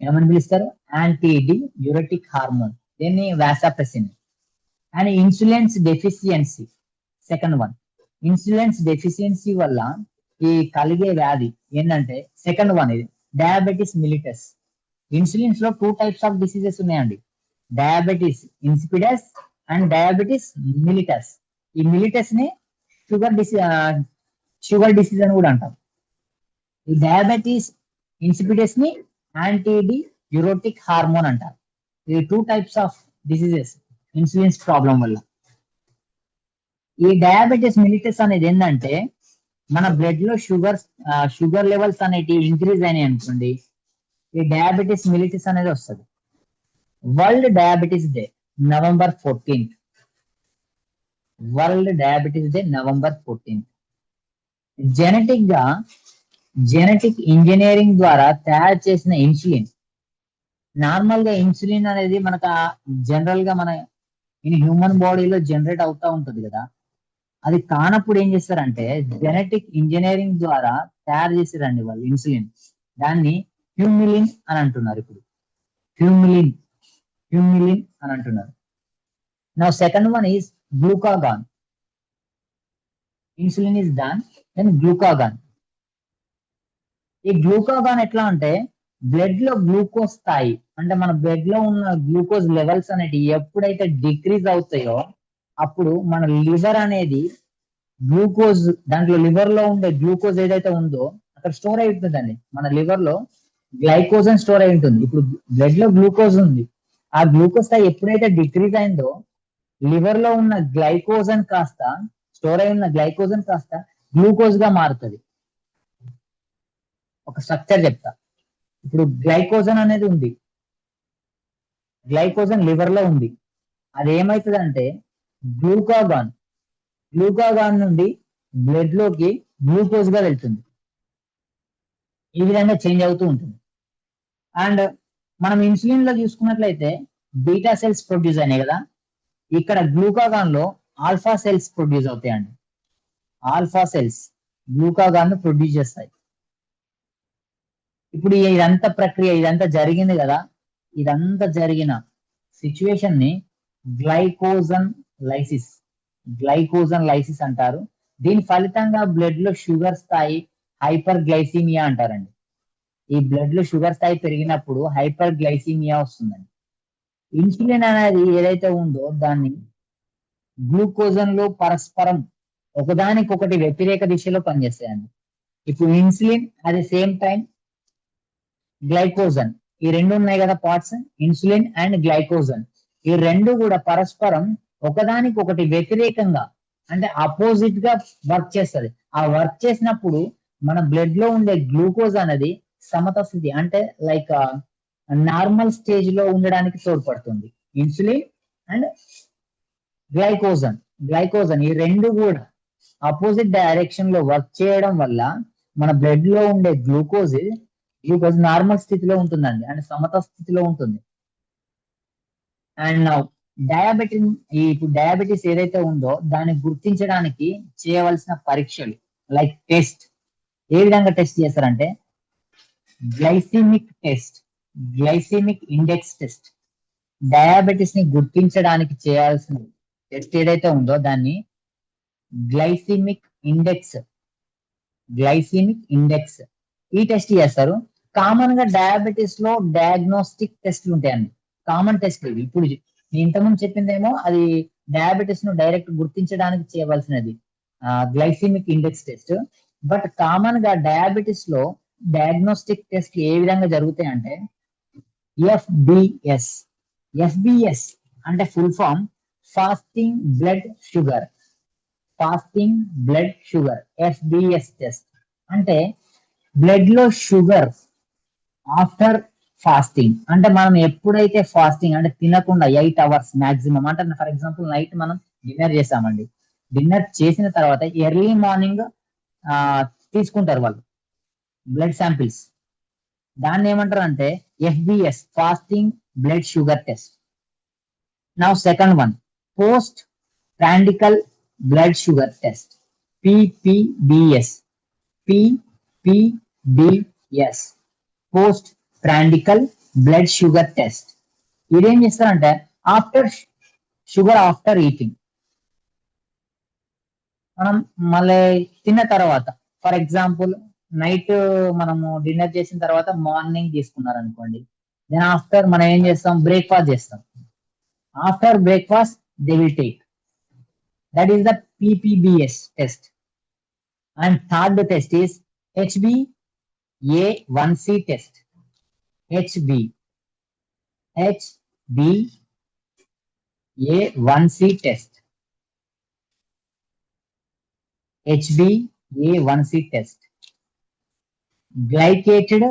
ఏమని పిలుస్తారు? యాంటీ డ్యూరోటిక్ హార్మోన్, దీన్ని vasopressin. And insulins deficiency, second one. Insulins deficiency వల్ల ఈ కలిగే వ్యాధి ఏంటంటే సెకండ్ వన్ ఇది డయాబెటిస్ మిలిటస్. ఇన్సులిన్స్ లో 2 టైప్స్ ఆఫ్ డిసీజెస్ ఉన్నాయండి, diabetes insipidus and diabetes mellitus. ఈ మిలిటస్ ని షుగర్ డిసీజ్ అని కూడా అంటాం. ఈ డయాబెటిస్ ఇన్సిపిడస్ ని యాంటీ డ్యూరోటిక్ హార్మోన్ అంటారు. ఇది 2 types of diseases insulins problem వల్ల. ఈ డయాబెటిస్ మిలిటస్ అనేది ఏంటంటే మన బ్లడ్ లో షుగర్ లెవెల్స్ అనేవి ఇంక్రీజ్ అయినాయి అనుకోండి, ఈ డయాబెటిస్ మిలిటస్ అనేది వస్తుంది. World diabetes day November 14th. World diabetes day November 14th. Genetic engineering ద్వారా తయారు చేసిన ఇన్సులిన్. నార్మల్ గా ఇన్సులిన్ అనేది మనకు జనరల్ గా మన హ్యూమన్ బాడీలో జనరేట్ అవుతా ఉంటుంది కదా, అది కానప్పుడు ఏం చేస్తారంటే జెనెటిక్ ఇంజనీరింగ్ ద్వారా తయారు చేసారండి వాళ్ళు ఇన్సులిన్. దాన్ని హ్యూమిలిన్ అని అంటున్నారు. ఇప్పుడు హ్యూమిలిన్ అని అంటున్నారు. Now second one is glucagon. Insulin is done, then glucagon. ఈ గ్లూకాగాన్ ఎట్లా అంటే బ్లడ్ లో గ్లూకోజ్ స్థాయి అంటే మన బ్లడ్ లో ఉన్న గ్లూకోజ్ లెవెల్స్ అనేవి ఎప్పుడైతే డిక్రీజ్ అవుతాయో అప్పుడు మన లివర్ అనేది గ్లూకోజ్ దాంట్లో లివర్ లో ఉండే గ్లూకోజ్ ఏదైతే ఉందో అక్కడ స్టోర్ అయి ఉంటుందండి. మన లివర్ లో గ్లైకోజన్ స్టోర్ అయి ఉంటుంది. ఇప్పుడు బ్లడ్ లో గ్లూకోజ్ ఉంది, ఆ గ్లూకోజ్ స్థాయి ఎప్పుడైతే డిక్రీజ్ అయిందో లివర్ లో ఉన్న గ్లైకోజన్ కాస్త స్టోర్ అయి ఉన్న గ్లైకోజన్ కాస్త గ్లూకోజ్ గా మారుతుంది. ఒక స్ట్రక్చర్ చెప్తా. ఇప్పుడు గ్లైకోజన్ అనేది ఉంది, గ్లైకోజన్ లివర్ లో ఉంది. అది ఏమవుతుంది అంటే గ్లూకాగాన్ నుండి బ్లడ్ లోకి గ్లూకోజ్ గా వెళ్తుంది. ఈ విధంగా చేంజ్ అవుతూ ఉంటుంది. అండ్ మనం ఇన్సులిన్ లో చూసుకున్నట్లయితే బీటా సెల్స్ ప్రొడ్యూస్ అయినాయి కదా, ఇక్కడ గ్లూకాగాన్ లో ఆల్ఫా సెల్స్ ప్రొడ్యూస్ అవుతాయండి. ఆల్ఫా సెల్స్ గ్లూకాగాన్ ను ప్రొడ్యూస్ చేస్తాయి. ఇప్పుడు ఇదంతా ప్రక్రియ ఇదంతా జరిగింది కదా, ఇదంతా జరిగిన సిచ్యువేషన్ ని గ్లైకోజన్ లైసిస్ అంటారు. దీని ఫలితంగా బ్లడ్ లో షుగర్ స్థాయి హైపర్ గ్లైసీమియా అంటారండి. ఈ బ్లడ్ లో షుగర్ స్థాయి పెరిగినప్పుడు హైపర్ గ్లైసీమియా వస్తుందండి. ఇన్సులిన్ అనేది ఏదైతే ఉందో దాన్ని గ్లూకోజన్ లో పరస్పరం ఒకదానికొకటి వ్యతిరేక దిశలో పనిచేస్తాయండి. ఇప్పుడు insulin at the same time glycogen, ఈ రెండు ఉన్నాయి కదా పార్ట్స్, ఇన్సులిన్ అండ్ గ్లైకోజన్, ఈ రెండు కూడా పరస్పరం ఒకదానికొకటి వ్యతిరేకంగా అంటే అపోజిట్ గా వర్క్ చేస్తుంది. ఆ వర్క్ చేసినప్పుడు మన బ్లడ్ లో ఉండే గ్లూకోజ్ అనేది సమత స్థితి అంటే లైక్ నార్మల్ స్టేజ్ లో ఉండడానికి తోడ్పడుతుంది. ఇన్సులిన్ అండ్ గ్లైకోజన్ ఈ రెండు కూడా అపోజిట్ డైరెక్షన్ లో వర్క్ చేయడం వల్ల మన బ్లడ్ లో ఉండే గ్లూకోజ్ నార్మల్ స్థితిలో ఉంటుందండి, అంటే సమత స్థితిలో ఉంటుంది. అండ్ ఇప్పుడు డయాబెటీస్ ఏదైతే ఉందో దాన్ని గుర్తించడానికి చేయవలసిన పరీక్షలు లైక్ టెస్ట్ ఏ విధంగా టెస్ట్ చేస్తారంటే గ్లైసిమిక్ ఇండెక్స్ టెస్ట్. డయాబెటీస్ ని గుర్తించడానికి చేయాల్సిన టెస్ట్ ఏదైతే ఉందో దాన్ని గ్లైసిమిక్ ఇండెక్స్ ఈ టెస్ట్ చేస్తారు. కామన్ గా డయాబెటీస్ లో డయాగ్నోస్టిక్ టెస్ట్లు ఉంటాయండి, కామన్ టెస్ట్ ఇవి. ఇప్పుడు నేను ఇంతకుముందు చెప్పిందేమో అది డయాబెటీస్ ను డైరెక్ట్ గుర్తించడానికి చేయవలసినది glycemic index test. But common గా డయాబెటీస్ లో డయాగ్నోస్టిక్ టెస్ట్ ఏ విధంగా జరుగుతాయి అంటే ఎఫ్బిఎస్ అంటే full form fasting blood sugar FBS test అంటే బ్లడ్ లో షుగర్ ఆఫ్టర్ ఫాస్టింగ్. అంటే మనం ఎప్పుడైతే ఫాస్టింగ్ అంటే తినకుండా 8 hours మాక్సిమం, అంటే ఫర్ ఎగ్జాంపుల్ నైట్ మనం డిన్నర్ చేసామండి, డిన్నర్ చేసిన తర్వాత ఎర్లీ మార్నింగ్ తీసుకుంటారు వాళ్ళు బ్లడ్ శాంపిల్స్, దాన్ని ఏమంటారు అంటే FBS fasting blood sugar test. Now second one post prandial blood sugar test, PPBS post prandial blood sugar test. ఇదేం చేస్తారంటే ఆఫ్టర్ ఈటింగ్, మనం మళ్ళీ తిన్న తర్వాత ఫర్ ఎగ్జాంపుల్ నైట్ మనము డిన్నర్ చేసిన తర్వాత మార్నింగ్ తీసుకున్నారు అనుకోండి, దెన్ ఆఫ్టర్ మనం ఏం చేస్తాం బ్రేక్ఫాస్ట్ చేస్తాం. After breakfast they will take, that is the PPBS test. And third test is HbA1c test. HbA1c test. HbA1c test. Glycated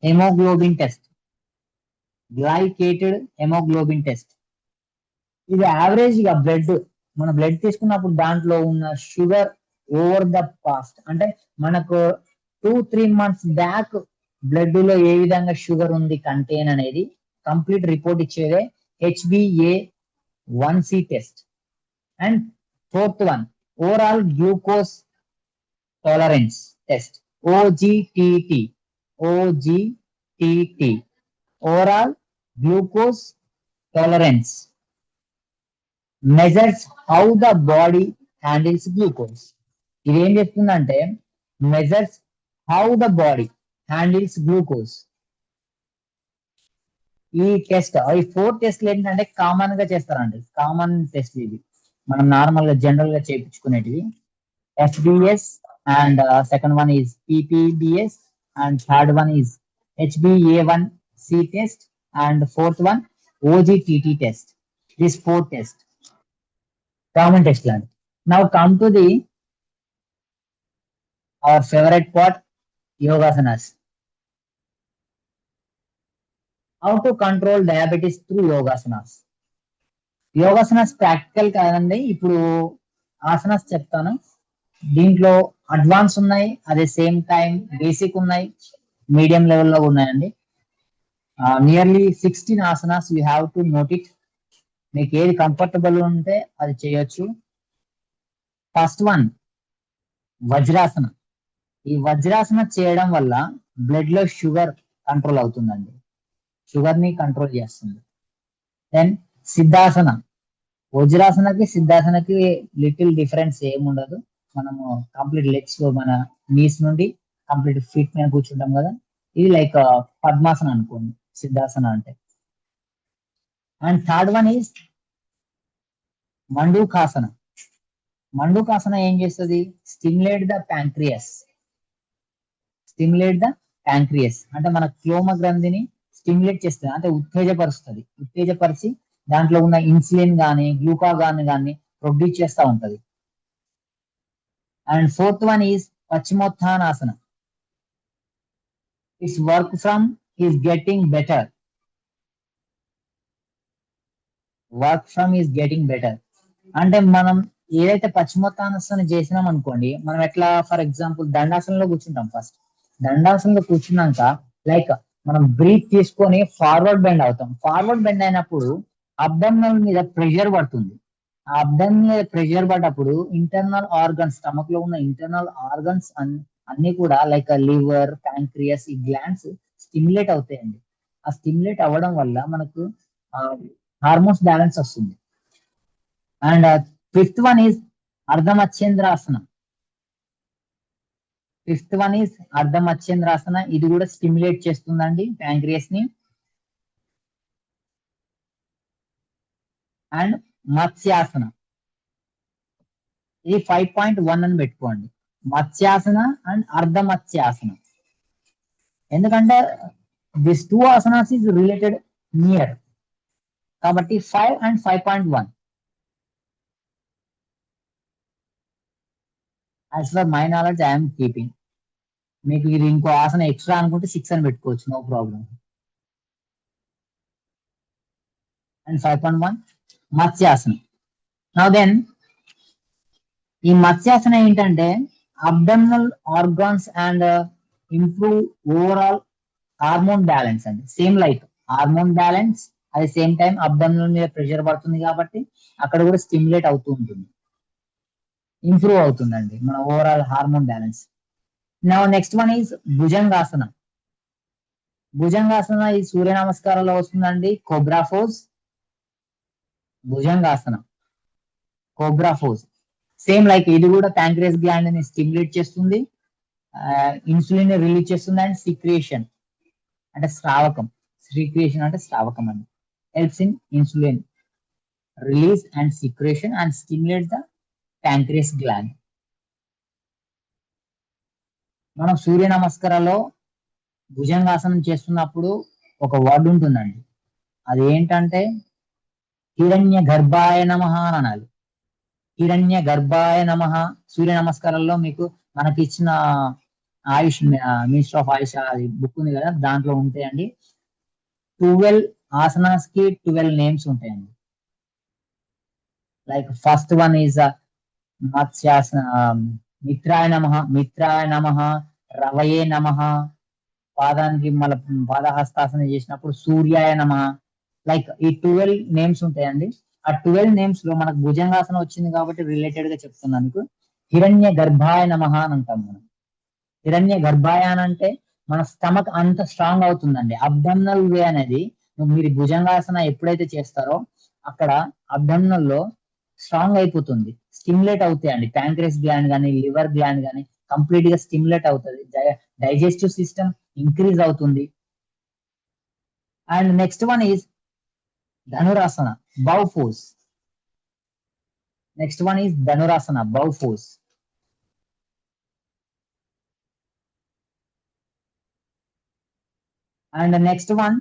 hemoglobin test. ఇది యావరేజ్ గా మన బ్లడ్ తీసుకున్నప్పుడు దాంట్లో ఉన్న షుగర్ ఓవర్ ద పాస్ట్ అంటే మనకు 2-3 months బ్యాక్ బ్లడ్ లో ఏ విధంగా షుగర్ ఉంది కంటైన్ అనేది కంప్లీట్ రిపోర్ట్ ఇచ్చేదే HbA1c test. And fourth one overall glucose tolerance test, OGTT. Overall glucose tolerance measures how the body handles glucose. ఇది ఏం చెప్తుందంటే measures how the body handles glucose. ఈ test, ఈ 4 టెస్ట్లు ఏంటంటే కామన్ గా చేస్తారండి, కామన్ టెస్ట్ ఇవి మనం నార్మల్ గా జనరల్ గా చేయించుకునేటివి. FDS and second one is PPBS and third one is HbA1c test and fourth one OGTT test. This 4 test common test లాంటి. Now come to the our favourite part, yogasanas. How to control diabetes through yogasanas. Yogasanas practical కాదండి, ఇప్పుడు ఆసనాస్ చెప్తాను. దీంట్లో advance ఉన్నాయి, అదే same time basic ఉన్నాయి, medium లెవెల్లో ఉన్నాయండి. Nearly 16 asanas you have to note it. మీకు ఏది కంఫర్టబుల్ ఉంటే అది చేయొచ్చు. First one vajrasana. ఈ వజ్రాసన చేయడం వల్ల బ్లడ్ లో షుగర్ కంట్రోల్ అవుతుందండి, షుగర్ ని కంట్రోల్ చేస్తుంది. దెన్ సిద్ధాసన. వజ్రాసనకి సిద్ధాసనకి లిటిల్ డిఫరెన్స్ ఏముండదు. మనము కంప్లీట్ లెగ్స్ మన నీస్ నుండి కంప్లీట్ ఫిట్ మీద కూర్చుంటాం కదా, ఇది లైక్ పద్మాసన అనుకోండి సిద్ధాసన అంటే. And third one is mandukasana. Mandukasana ఏం చేస్తుంది? Stimulate the pancreas. Stimulate the pancreas అంటే మన క్లోమ గ్రంథిని స్టిమ్యులేట్ చేస్తుంది, అంటే ఉత్తేజపరుస్తుంది. ఉత్తేజపరిచి దాంట్లో ఉన్న ఇన్సులిన్ కానీ గ్లూకాగాన్ కానీ ప్రొడ్యూస్ చేస్తూ ఉంటది. And fourth one is paschimottanasana. It's work from is getting better. Work from is getting better అంటే మనం ఏదైతే పశ్చిమోత్తానాసన చేసినాం అనుకోండి, మనం ఎట్లా ఫర్ ఎగ్జాంపుల్ దండాసనంలో కూర్చుంటాం. ఫస్ట్ దండాసనంలో కూర్చున్నాక లైక్ మనం బ్రీత్ తీసుకొని ఫార్వర్డ్ బెండ్ అవుతాం. ఫార్వర్డ్ బెండ్ అయినప్పుడు అబ్డామినల్ మీద ప్రెషర్ పడుతుంది. ఆ అబ్డామినల్ మీద ప్రెషర్ పడ్డప్పుడు ఇంటర్నల్ ఆర్గన్స్, స్టమక్ లో ఉన్న ఇంటర్నల్ ఆర్గన్స్ అన్ని కూడా లైక్ లివర్, ప్యాంక్రియాస్, ఈ గ్లాండ్స్ స్టిమ్యులేట్ అవుతాయండి. ఆ స్టిమ్యులేట్ అవ్వడం వల్ల మనకు హార్మోన్స్ బ్యాలెన్స్ వస్తుంది. And fifth one is ardhamatsyendrasana. Fifth one is ardhamatsyendrasana. ఇది కూడా స్టిమ్యులేట్ చేస్తుందండి ప్యాంక్రియాస్ ని. అండ్ మత్స్యాసన, ఇది 5.1 అని పెట్టుకోండి. మత్స్యాసన అండ్ అర్ధమత్స్యాసన. ఎందుకంటే this 2 asanas is related near, కాబట్టి 5 and 5.1. As for my knowledge I'm keeping. మీకు ఇది ఇంకో ఆసన ఎక్స్ట్రా అనుకుంటే 6 అని పెట్టుకోవచ్చు, no problem. And 5.1 matsyasana. Now then ఈ మత్స్యాసన ఏంటంటే abdominal organs and improve overall hormone balance అండి. Same like hormone balance, at same time abdominal మీద ప్రెషర్ పడుతుంది కాబట్టి అక్కడ కూడా స్టిమ్యులేట్ అవుతూ ఉంటుంది, ఇంప్రూవ్ అవుతుందండి మన overall hormone balance. Now next one is bhujangasana. Bhujangasana ఈ సూర్య నమస్కారంలో వస్తుందండి. Cobra pose, bhujangasana, cobra pose. Same like ఇది కూడా ప్యాంక్రియాస్ గ్లాండ్ ని స్టిమ్యులేట్ చేస్తుంది, ఇన్సులిన్ ని రిలీజ్ చేస్తుంది. అండ్ సిక్రియేషన్ అంటే స్రావకం, సిక్రియేషన్ అంటే స్రావకం అండి. Helps in insulin release and secretion and stimulate the pancreas gland. మనం సూర్య నమస్కారాల్లో భుజంగాసనం చేస్తున్నప్పుడు ఒక వర్డ్ ఉంటుందండి, అది ఏంటంటే హిరణ్య గర్భాయ నమః అని అనాలి. హిరణ్య గర్భాయ నమః. సూర్య నమస్కారాల్లో మీకు మనకి ఇచ్చిన ఆయుష్, మినిస్టర్ ఆఫ్ ఆయుష్ అది బుక్ ఉంది కదా, దాంట్లో ఉంటాయండి 12 ఆసనాస్ కి 12 నేమ్స్ ఉంటాయండి. లైక్ ఫస్ట్ వన్ ఈజ్ మత్స్యాసన, మిత్రాయ నమః, మిత్రాయ నమః, రవయే నమః. పాదానికి మళ్ళీ పాదహస్తాసన చేసినప్పుడు సూర్యాయ నమః. లైక్ ఈ 12 నేమ్స్ ఉంటాయండి. ఆ 12 నేమ్స్ లో మనకు భుజంగాసనం వచ్చింది కాబట్టి రిలేటెడ్ గా చెప్తున్నాను మీకు. హిరణ్య గర్భాయ నమః అని అంటాం మనం. హిరణ్య గర్భాయ అని అంటే మన స్టమక్ అంత స్ట్రాంగ్ అవుతుందండి. అబ్డామినల్ వే అనేది మీరు భుజంగాసన ఎప్పుడైతే చేస్తారో అక్కడ అబ్డామినల్ లో స్ట్రాంగ్ అయిపోతుంది, స్టిమ్యులేట్ అవుతాయండి. ప్యాంక్రియస్ గ్లాండ్ కానీ లివర్ గ్లాండ్ కానీ కంప్లీట్ గా స్టిమ్యులేట్ అవుతుంది, డైజెస్టివ్ సిస్టమ్ ఇంక్రీజ్ అవుతుంది. And next one is dhanurasana, bow force. Next one is dhanurasana, bow force. And next one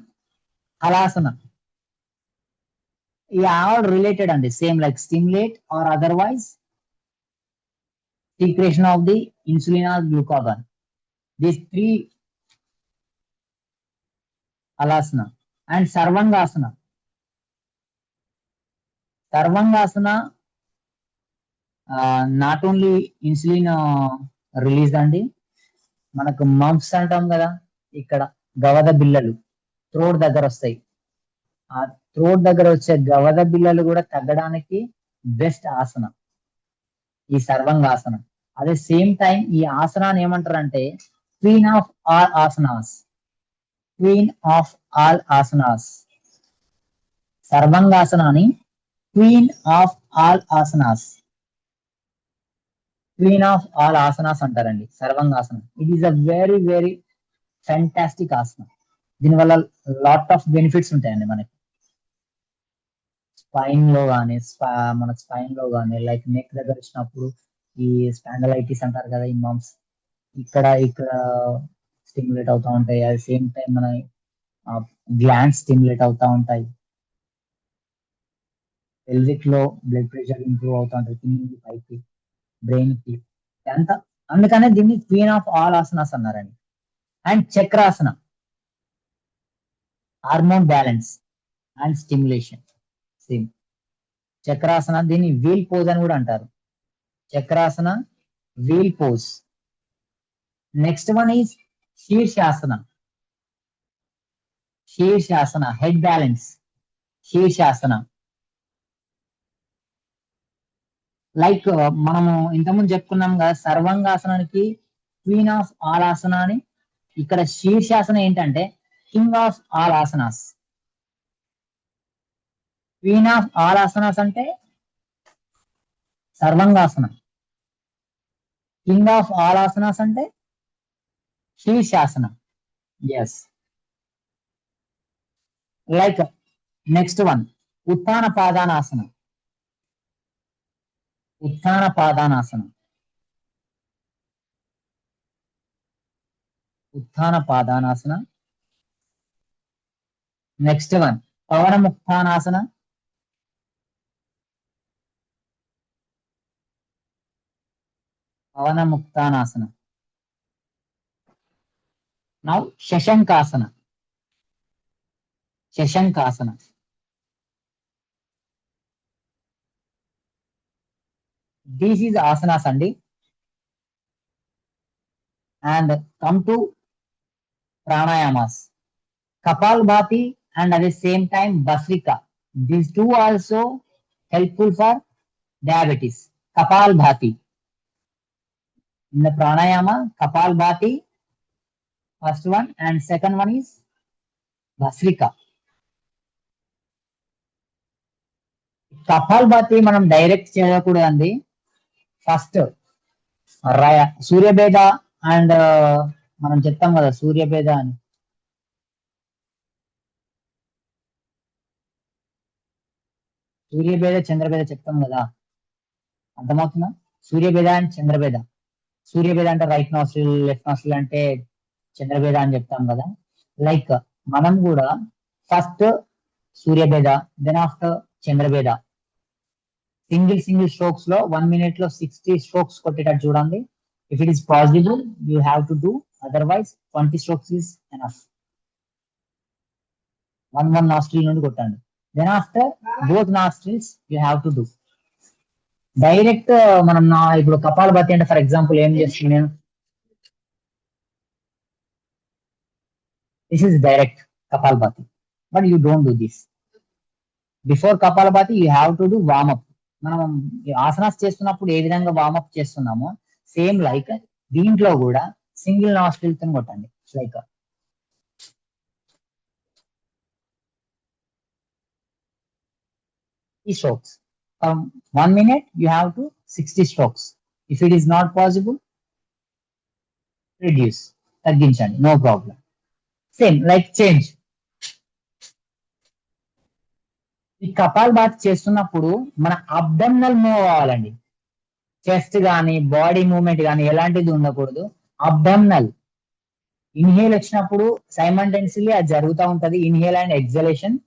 halasana. ఈ ఆల్ రిలేటెడ్ అండి, same like stimulate or otherwise secretion of the insulin or glucagon. These three halasana. And sarvangasana. Sarvangasana not only insulin release అండి, మనకు mumps అంటాం కదా, ఇక్కడ గవద బిళ్ళలు throat దగ్గర వస్తాయి. ఆ థ్రోట్ దగ్గర వచ్చే గవద బిళ్ళలు కూడా తగ్గడానికి బెస్ట్ ఆసనం ఈ సర్వంగాసనం. అదే సేమ్ టైం ఈ ఆసనాన్ని ఏమంటారు అంటే queen of all asanas. Queen of all asanas. సర్వంగాసనాన్ని queen of all asanas, queen of all asanas అంటారండి సర్వంగాసనం. It is a very very fantastic ఆసనం. దీనివల్ల లాట్ ఆఫ్ బెనిఫిట్స్ ఉంటాయండి మనకి స్పైన్ లో కానీ, మన స్పైన్ లో కానీ, లైక్ నెక్ దగ్గర వచ్చినప్పుడు ఈ స్పాండలైటిస్ అంటారు కదా, ఈ మంప్స్ ఇక్కడ ఇక్కడ స్టిమ్యులేట్ అవుతా ఉంటాయి. అట్ సేమ్ టైం మన గ్లాండ్స్ స్టిమ్యులేట్ అవుతా ఉంటాయి. పెల్విక్ లో బ్లడ్ ప్రెషర్ ఇంప్రూవ్ అవుతా ఉంటుంది, కింది పైకి బ్రెయిన్ కి అంతా. అందుకనే దీన్ని క్వీన్ ఆఫ్ ఆల్ ఆసనాస్ అన్నారండి. అండ్ చక్రాసన, hormone balance and stimulation. Same చక్రాసన, దీన్ని వీల్ పోజ్ అని కూడా అంటారు. చక్రాసన, wheel pose. Next one is శీర్షాసన. శీర్షాసన, హెడ్ బ్యాలెన్స్. శీర్షాసన లైక్ మనము ఇంతకుముందు చెప్పుకున్నాం కదా, సర్వంగాసనానికి క్వీన్ ఆఫ్ ఆల్ ఆసన అని. ఇక్కడ శీర్షాసన ఏంటంటే king of all asanas. Queen of all ఆసనాస్ అంటే సర్వంగాసనం, కింగ్ ఆఫ్ ఆల్ ఆసనాస్ అంటే శీర్షాసనం. ఎస్. లైక్ నెక్స్ట్ వన్ ఉత్థాన పాదానాసనం. ఉత్థాన పాదానాసనం. ఉత్థాన పాదానాసన. Next one pavanamuktasana. Pavanamuktasana. Now shashankasana. Shashankasana. This is asanas అండి. And come to pranayamas. Kapalbhati and at the same time Bhastrika. These two also helpful for diabetes. Kapalbhati. In the pranayama, Kapalbhati, first one, and second one is Bhastrika. Kapalbhati మనం direct చేయకూడదండి. First సూర్యభేద and మనం చెప్తాం కదా సూర్యభేద అని. సూర్యభేద చంద్రభేద చెప్తాం కదా, అర్థమవుతుందా? సూర్యభేద అండ్ చంద్రభేద. సూర్యభేద అంటే రైట్ నాస్ట్రిల్, లెఫ్ట్ నాస్ట్రిల్ అంటే చంద్రభేద అని చెప్తాం కదా. లైక్ మనం కూడా first suryabheda, then after chandrabheda. Single strokes లో 1 minute లో 60 strokes కొట్టేటట్టు చూడండి. If it is possible you have to do, otherwise 20 strokes is enough. 1 nostril నుండి కొట్టండి. Then after both nostrils you have to do. Direct మనం ఇప్పుడు కపాలభాతి అంటే ఫర్ ఎగ్జాంపుల్ ఏం చేస్తుంది నేను, this is direct kapalbhati, but you don't do this. Before kapalbhati you have to do warm up. మనం ఆసనాస్ చేస్తున్నప్పుడు ఏ విధంగా వార్మప్ చేస్తున్నామో సేమ్ లైక్ దీంట్లో కూడా సింగిల్ నాస్ట్రిల్ తో కొట్టండి. లైక్ ఈ strokes 1 minute you have to 60 strokes. If it is not possible, reduce, తగ్గించండి, no problem. Same like change. ఈ కపాల్ బాత్ చేస్తున్నప్పుడు మన అబ్డమినల్ మూవ్ అవ్వాలండి. చెస్ట్ కానీ బాడీ మూవ్మెంట్ కానీ ఎలాంటిది ఉండకూడదు. అబ్డమినల్ ఇన్హేల్ వచ్చినప్పుడు సైమల్టేనియస్లీ అది జరుగుతూ ఉంటది, inhale and exhalation.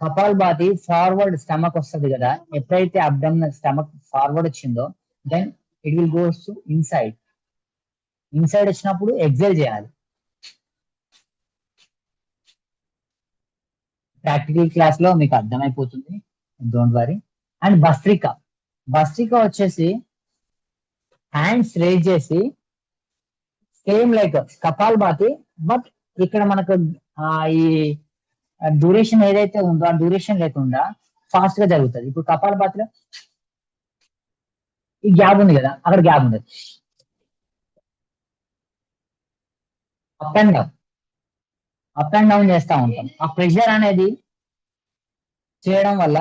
Kapalbhati forward stomach వస్తుంది కదా, ఎప్పుడైతే అబ్డమినల్ స్టమక్ ఫార్వర్డ్ వచ్చిందో then it will goes to inside. Inside వచ్చినప్పుడు ఎగ్జైల్ చేయాలి. ప్రాక్టికల్ క్లాస్ లో మీకు అర్థమైపోతుంది, don't worry. And bhastrika, bhastrika వచ్చేసి హ్యాండ్స్ రేజ్ చేసి same like kapalbhati, but ఇక్కడ మనకు ఈ డ్యూరేషన్ ఏదైతే ఉందో ఆ డ్యూరేషన్ లేకుండా ఫాస్ట్ గా జరుగుతుంది. ఇప్పుడు కపాల్ బాతిలో ఈ గ్యాప్ ఉంది కదా, అక్కడ గ్యాప్ ఉండదు. Up and down, up and down చేస్తూ ఉంటాం. ఆ ప్రెషర్ అనేది చేయడం వల్ల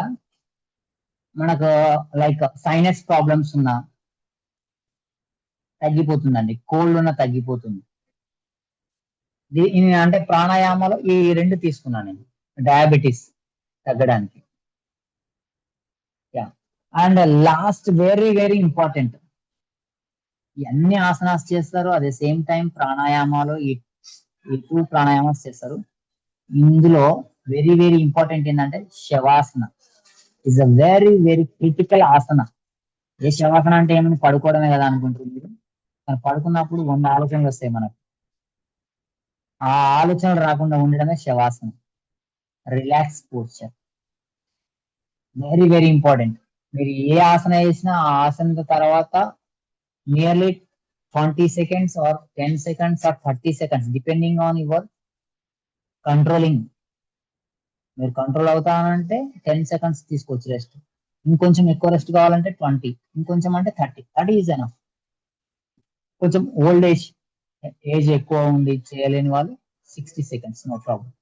మనకు లైక్ సైనస్ ప్రాబ్లమ్స్ ఉన్నా తగ్గిపోతుందండి, కోల్డ్ ఉన్న తగ్గిపోతుంది. అంటే ప్రాణాయామాలు ఈ రెండు తీసుకున్నాను నేను డయాబెటీస్ తగ్గడానికి. Yeah, and last very very important, అన్ని ఆసనాస్ చేస్తారు అదే సేమ్ టైం ప్రాణాయామాలు ఈ 2 ప్రాణాయామాలు చేస్తారు. ఇందులో వెరీ వెరీ ఇంపార్టెంట్ ఏంటంటే shavasana is a very very critical asana. ఏ శవాసన అంటే ఏమైనా పడుకోవడమే కదా అనుకుంటుంది మీరు, మనం పడుకున్నప్పుడు 100 ఆలోచనలు వస్తాయి మనకు. ఆ ఆలోచనలు రాకుండా ఉండడమే శవాసనం, relax posture. Very very important. మీరు ఏ ఆసన వేసినా ఆ ఆసన తర్వాత nearly 20 seconds or 10 seconds or 30 seconds depending on your controlling. మీరు కంట్రోల్ అవుతానంటే 10 seconds తీసుకోవచ్చు రెస్ట్, ఇంకొంచెం ఎక్కువ రెస్ట్ కావాలంటే 20, ఇంకొంచెం అంటే 30 ఈజ్ ఎనఫ్. కొంచెం ఓల్డ్ ఏజ్ ఎక్కువ ఉండి చేయలేని వాళ్ళు 60 seconds నో ప్రాబ్లం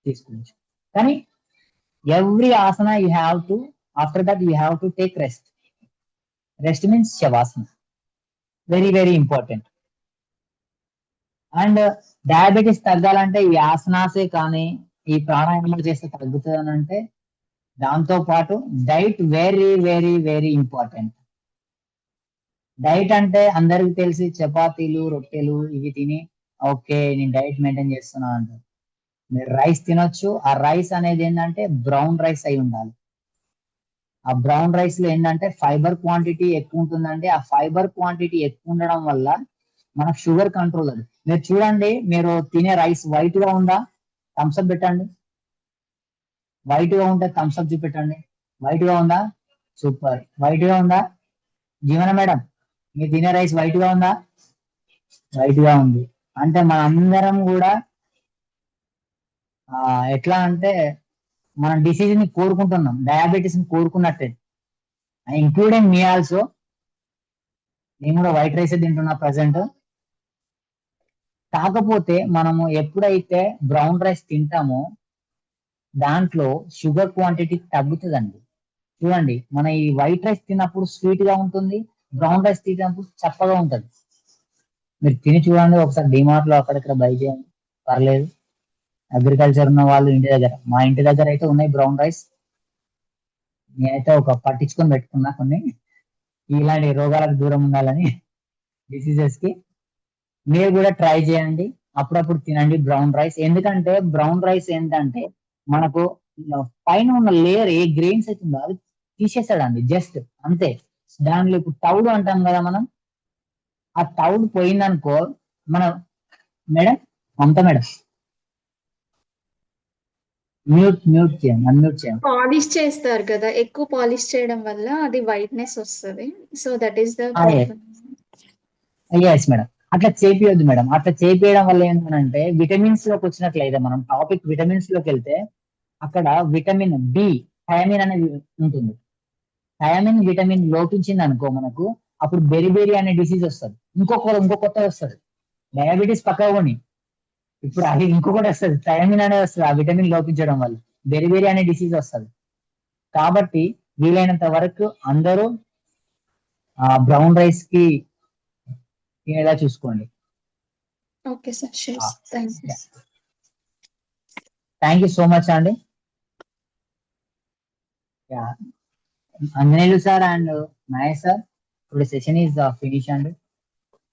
తీసుకోవచ్చు. కానీ every Haasan you have to, after that you have to take rest. Rest means శవాసన, very very important. And diabetes తగ్గాలంటే ఈ ఆసనాసే కానీ ఈ ప్రాణాయామాలు చేస్తే తగ్గుతుంది అని అంటే దాంతో పాటు diet very very very important. Diet అంటే అందరికి తెలిసి చపాతీలు రొట్టెలు ఇవి తిని ఓకే నేను డైట్ మెయింటైన్ చేస్తున్నాను అంటారు. మీరు రైస్ తినొచ్చు, ఆ రైస్ అనేది ఏంటంటే బ్రౌన్ రైస్ అయి ఉండాలి. ఆ బ్రౌన్ రైస్ లో ఏంటంటే ఫైబర్ క్వాంటిటీ ఎక్కువ ఉంటుందండి. ఆ ఫైబర్ క్వాంటిటీ ఎక్కువ ఉండడం వల్ల మనకు షుగర్ కంట్రోల్ అది. మీరు చూడండి, మీరు తినే రైస్ వైట్ గా ఉందా, థమ్స్అప్ పెట్టండి. వైట్ గా ఉంటే థమ్స్అప్ చూపెట్టండి. వైట్ గా ఉందా, సూపర్. వైట్ గా ఉందా జీవన మేడం, మీరు తినే రైస్ వైట్ గా ఉందా, వైట్ గా ఉంది. అంటే మన అందరం కూడా ఎట్లా అంటే మనం డిసీజ్ ని కోరుకుంటున్నాం, డయాబెటీస్ ని కోరుకున్నట్టే, ఇంక్లూడింగ్ మీ ఆల్సో. నేను కూడా వైట్ రైస్ తింటున్నా ప్రజెంట్. కాకపోతే మనము ఎప్పుడైతే బ్రౌన్ రైస్ తింటామో దాంట్లో షుగర్ క్వాంటిటీ తగ్గుతుందండి. చూడండి, మన ఈ వైట్ రైస్ తిన్నప్పుడు స్వీట్ గా ఉంటుంది, బ్రౌన్ రైస్ తిన్నప్పుడు చప్పగా ఉంటుంది. మీరు తిని చూడండి ఒకసారి, డిమార్ట్ లో అక్కడిక్కడ బై చేయండి, పర్లేదు. అగ్రికల్చర్ ఉన్న వాళ్ళు ఇంటి దగ్గర, మా ఇంటి దగ్గర అయితే ఉన్నాయి బ్రౌన్ రైస్. నేనైతే ఒక పట్టించుకొని పెట్టుకున్నా కొన్ని, ఇలాంటి రోగాలకు దూరం ఉండాలని, డిసీజెస్ కి. మీరు కూడా ట్రై చేయండి, అప్పుడప్పుడు తినండి బ్రౌన్ రైస్. ఎందుకంటే బ్రౌన్ రైస్ ఏంటంటే మనకు పైన ఉన్న లేయర్ ఏ గ్రెయిన్స్ అవుతుందో అది తీసేస్తాడండి, జస్ట్ అంతే. దానిలో ఇప్పుడు తౌడు అంటాం కదా మనం, ఆ తౌడు పోయిందనుకో మనం, మేడం మమతా మేడం మ్యూట్ చేయండి, అన్మ్యూట్ చేయండి. పాలిష్ చేస్తారు కదా, ఎక్కువ పాలిష్ చేయడం వల్ల అది వైట్నెస్ వస్తుంది. సో దట్ ఈస్ ద ఎస్ మేడం, అట్లా చేపియొద్దు మేడం. అట్లా చేపియడం వల్ల ఏంటంటే విటమిన్స్ లోకి వచ్చినట్లయితే, మనం టాపిక్ విటమిన్స్ లోకి వెళ్తే అక్కడ విటమిన్ బి, థయామిన్ అనేది ఉంటుంది. థయామిన్ విటమిన్ లోపించింది అనుకో మనకు, అప్పుడు బెరిబెరి అనే డిసీజ్ వస్తుంది, ఇంకో కొత్త వస్తుంది. డయాబెటీస్ పక్కకొని ఇప్పుడు అది ఇంకొకటి వస్తుంది, థయామిన్ అనేది వస్తుంది. ఆ విటమిన్ లోపించడం వల్ల బెరిబెరి అనే డిసీజ్ వస్తుంది. కాబట్టి వీలైనంత వరకు అందరూ బ్రౌన్ రైస్ కి తినేలా చూసుకోండి. Okay sir, sure. Thank you. Thank you so much అండి. Anjaneyulu sir and Mahesh sir, ఇప్పుడు సెషన్ ఈజ్ ఫినిష్ అండి.